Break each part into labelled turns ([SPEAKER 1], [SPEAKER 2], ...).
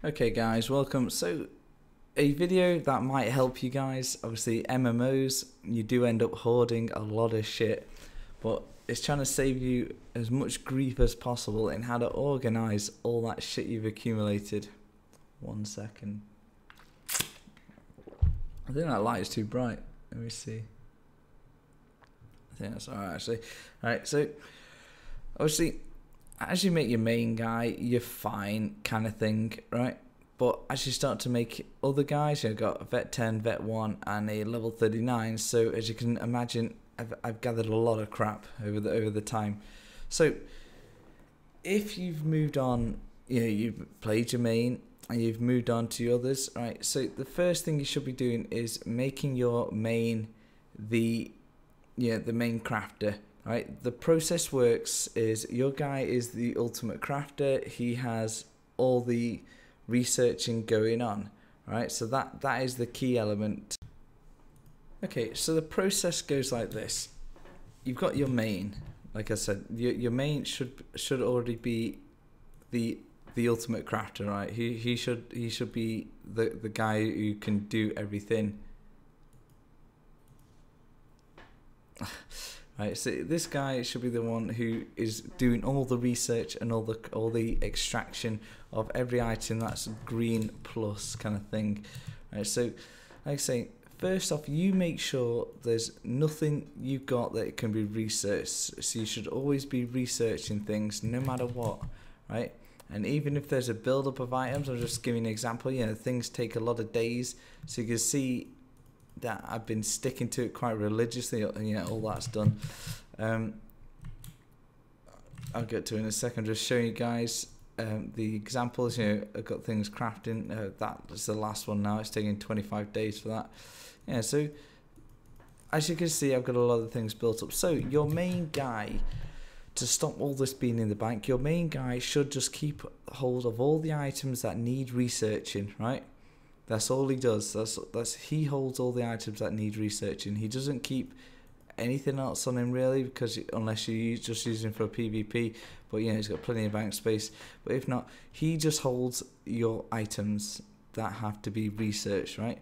[SPEAKER 1] Okay guys, welcome. So a video that might help you guys. Obviously MMOs, you do end up hoarding a lot of shit, but it's trying to save you as much grief as possible in how to organize all that shit you've accumulated. 1 second. I think that light is too bright. Let me see. I think that's alright actually. Alright, so obviously as you make your main guy, you're fine kind of thing, right? But as you start to make other guys, you've got Vet 10, Vet 1 and a level 39. So as you can imagine, I've gathered a lot of crap over the time. So if you've moved on, you've played your main and you've moved on to others, right? So the first thing you should be doing is making your main the main crafter. Right, the process works is your guy is the ultimate crafter. He has all the researching going on, right? So that is the key element. Okay, so the process goes like this. You've got your main, like I said, your main should already be the ultimate crafter, right? He should be the guy who can do everything. Right, so this guy should be the one who is doing all the research and all the extraction of every item that's green plus kind of thing. Right, so like I say, first off, you make sure there's nothing you got that can be researched. So you should always be researching things no matter what, right? And even if there's a build-up of items, I'll just give you an example. Things take a lot of days, so you can see that I've been sticking to it quite religiously. All that's done. I'll get to it in a second. Just showing you guys the examples. I've got things crafting. That is the last one now. It's taking 25 days for that. So as you can see, I've got a lot of things built up. So your main guy, to stop all this being in the bank, your main guy should just keep hold of all the items that need researching, right? That's all he does. He holds all the items that need researching. He doesn't keep anything else on him really, because unless you just use him for a PvP. But he's got plenty of bank space. But if not, he just holds your items that have to be researched, right?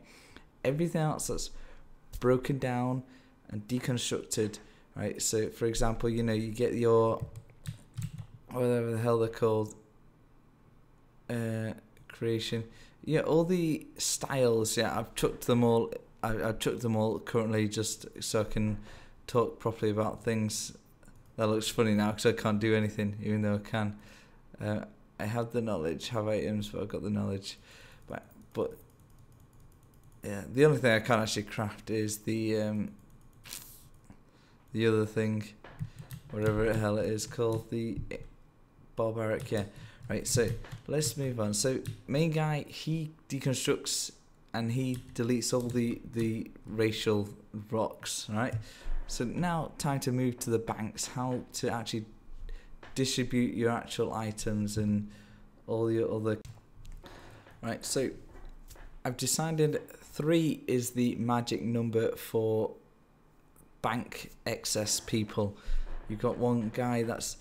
[SPEAKER 1] Everything else that's broken down and deconstructed, right? So for example, you get your whatever the hell they're called, creation. All the styles, I've chucked them all. I've chucked them all currently just so I can talk properly about things. That looks funny now because I can't do anything, even though I can. I have the knowledge, have items, but I've got the knowledge. But the only thing I can't actually craft is the other thing, whatever the hell it is called, the barbaric, Right, so let's move on. So main guy, he deconstructs and he deletes all the racial rocks, right? So now time to move to the banks, how to actually distribute your actual items and all the other. Right, so I've decided 3 is the magic number for bank excess people. You've got one guy that's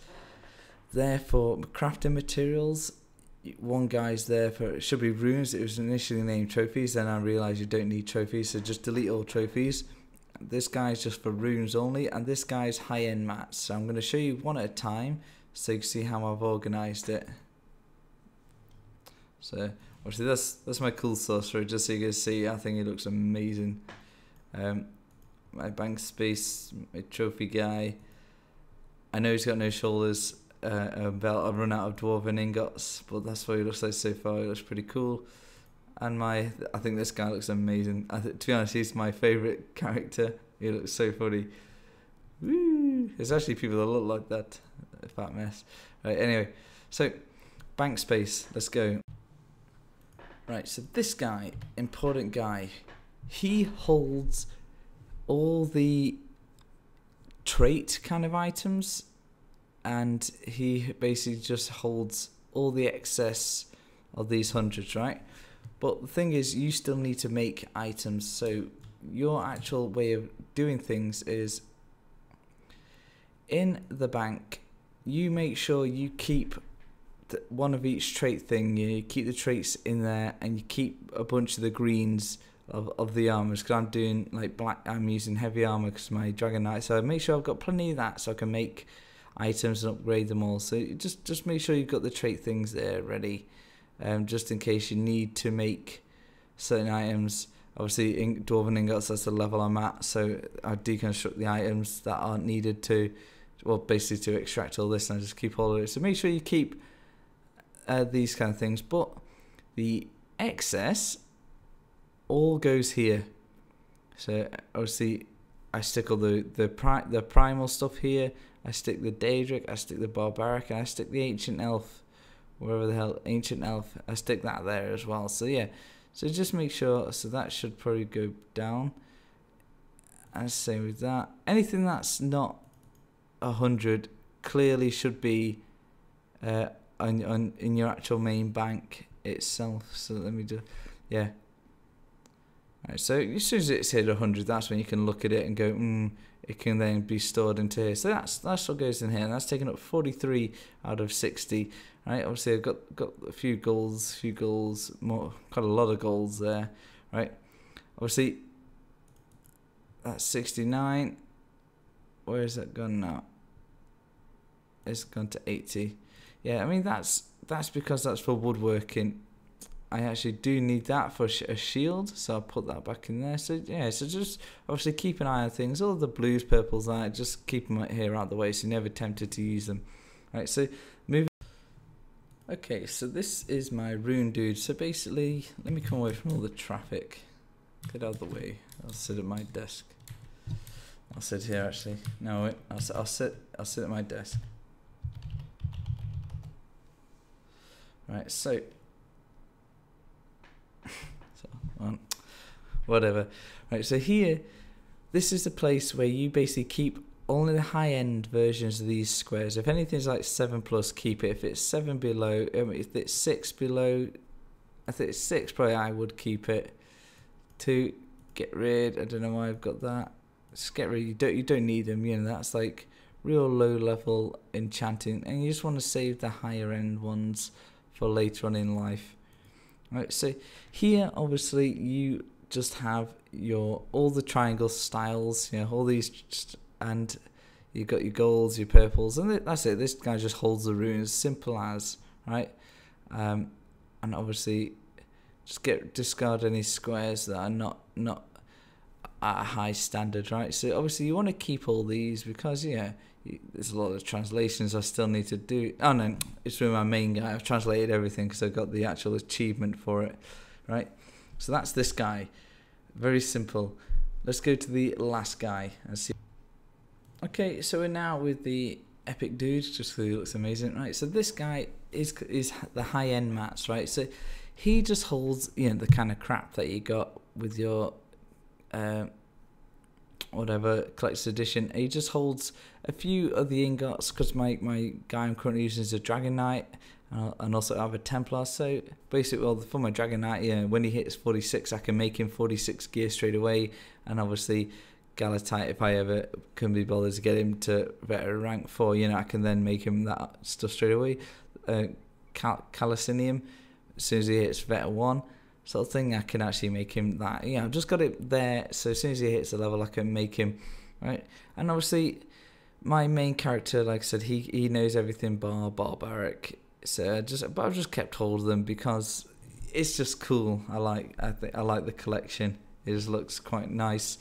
[SPEAKER 1] there for crafting materials, one guy's there for, it should be runes. It was initially named trophies, then I realized you don't need trophies, so just delete all trophies. This guy's just for runes only, and this guy's high-end mats. So I'm going to show you one at a time so you can see how I've organized it. So obviously that's my cool sorcerer, just so you can see. I think he looks amazing. My bank space, my trophy guy, I know he's got no shoulders. Belt. I've run out of dwarven ingots, but that's what he looks like so far. He looks pretty cool. And I think this guy looks amazing. To be honest, he's my favourite character. He looks so funny. Woo! There's actually people that look like that. Fat mess. Right, anyway, so bank space. Let's go. Right, so this guy, important guy, he holds all the trait kind of items. And he basically just holds all the excess of these hundreds, right? But the thing is, you still need to make items. So your actual way of doing things is in the bank, you make sure you keep one of each trait thing. You keep the traits in there, and you keep a bunch of the greens of the armors, because I'm doing like black. I'm using heavy armor because my Dragon Knight. So I make sure I've got plenty of that, so I can make items and upgrade them all. So just make sure you've got the trait things there ready, just in case you need to make certain items. Obviously, Dwarven Ingots, that's the level I'm at, so I deconstruct the items that aren't needed to, well, basically to extract all this, and I just keep all of it. So make sure you keep these kind of things, but the excess all goes here. So obviously, I stick all the primal stuff here. I stick the Daedric, I stick the Barbaric, and I stick the Ancient Elf, wherever the hell Ancient Elf. I stick that there as well. So yeah, so just make sure. So that should probably go down. And same with that. Anything that's not 100 clearly should be in your actual main bank itself. So let me do, yeah. Right, so as soon as it's hit 100, that's when you can look at it and go, it can then be stored into here. So that's what goes in here, and that's taking up 43 out of 60. Right, obviously I've got a few goals, more, quite a lot of goals there. Right, obviously that's 69. Where is that gone now? It's gone to 80. Yeah, I mean that's because that's for woodworking. I actually do need that for a shield, so I'll put that back in there. So yeah, so just obviously keep an eye on things. All the blues, purples, just keep them here out of the way, so you're never tempted to use them. Right, so moving. Okay, so this is my rune dude. So basically, let me come away from all the traffic. Get out of the way. I'll sit at my desk. I'll sit here actually. No wait, I'll sit at my desk. Right, so whatever. Right, so here, this is the place where you basically keep only the high-end versions of these squares. If anything's like 7+, keep it. If it's 7 below, if it's 6 below, I think it's 6 probably I would keep it. 2, get rid. I don't know why I've got that. Just get rid. You don't need them. You know, that's like real low-level enchanting, and you just want to save the higher-end ones for later on in life. Right, so here obviously you just have all the triangle styles, you know, all these, and you got your golds, your purples, and that's it. This guy just holds the runes, simple as, right? And obviously just discard any squares that are not at a high standard, right? So obviously you want to keep all these because there's a lot of translations I still need to do. Oh no, it's with my main guy. I've translated everything because I've got the actual achievement for it, right? So that's this guy. Very simple. Let's go to the last guy and see. Okay, so we're now with the epic dude, just because he looks amazing, right? So this guy is the high-end mats, right? So he just holds, the kind of crap that you got with your whatever collector's edition. He just holds a few of the ingots because my guy I'm currently using is a Dragon Knight, and also I have a Templar. So basically, well, for my Dragon Knight, when he hits 46, I can make him 46 gear straight away, and obviously Galatite, if I ever can be bothered to get him to veteran rank 4, I can then make him that stuff straight away. Calicinium, as soon as he hits vet 1 sort of thing, I can actually make him that. I've just got it there, so as soon as he hits the level, I can make him, right? And obviously, my main character, like I said, he knows everything bar Barbaric. So I've just kept hold of them because it's just cool. I like the collection. It just looks quite nice.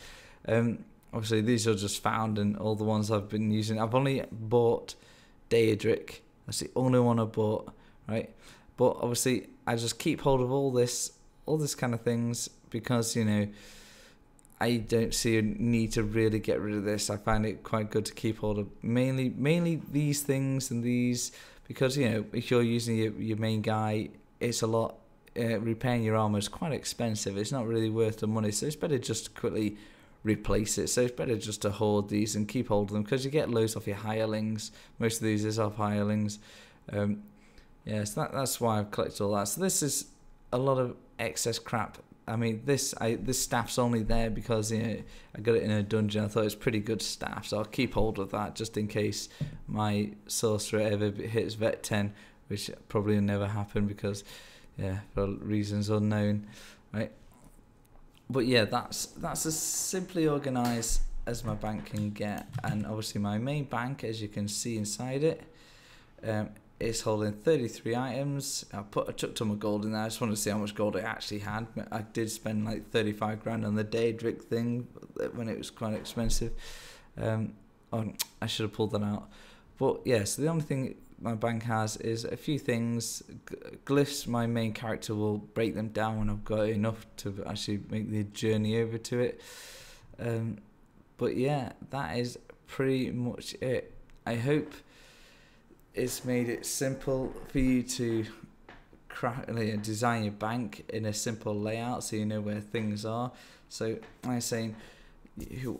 [SPEAKER 1] Obviously these are just found, and all the ones I've been using. I've only bought Daedric. That's the only one I bought, right? But obviously I just keep hold of all this kind of things because I don't see a need to really get rid of this. I find it quite good to keep hold of mainly these things and these, because if you're using your main guy, it's a lot. Repairing your armor is quite expensive. It's not really worth the money, so it's better just to quickly replace it. So it's better just to hoard these and keep hold of them because you get loads off your hirelings. Most of these is off hirelings. So that's why I've collected all that. So this is a lot of excess crap. I mean, this staff's only there because I got it in a dungeon. I thought it was pretty good staff, so I'll keep hold of that just in case my sorcerer ever hits vet 10 which probably will never happen because, yeah, for reasons unknown, right? But yeah, that's as simply organised as my bank can get. And obviously my main bank, as you can see inside it, is holding 33 items. I chucked all my gold in there. I just wanted to see how much gold I actually had. I did spend like 35 grand on the Daedric thing when it was quite expensive. I should have pulled that out. But yeah, so the only thing my bank has is a few things. Glyphs, my main character will break them down when I've got enough to actually make the journey over to it. But yeah, that is pretty much it. I hope it's made it simple for you to design your bank in a simple layout so you know where things are. So like I'm saying,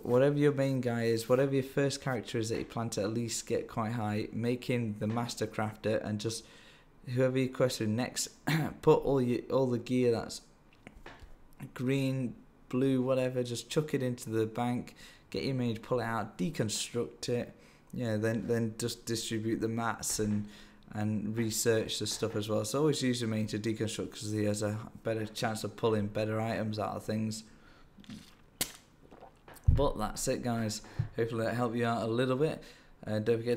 [SPEAKER 1] whatever your main guy is, whatever your first character is that you plan to at least get quite high, make him the master crafter, and just whoever you question next, put all the gear that's green, blue, whatever, just chuck it into the bank, get your mage, pull it out, deconstruct it, yeah, then just distribute the mats and research the stuff as well. So always use your main to deconstruct because he has a better chance of pulling better items out of things. But that's it, guys. Hopefully that helped you out a little bit. Don't forget to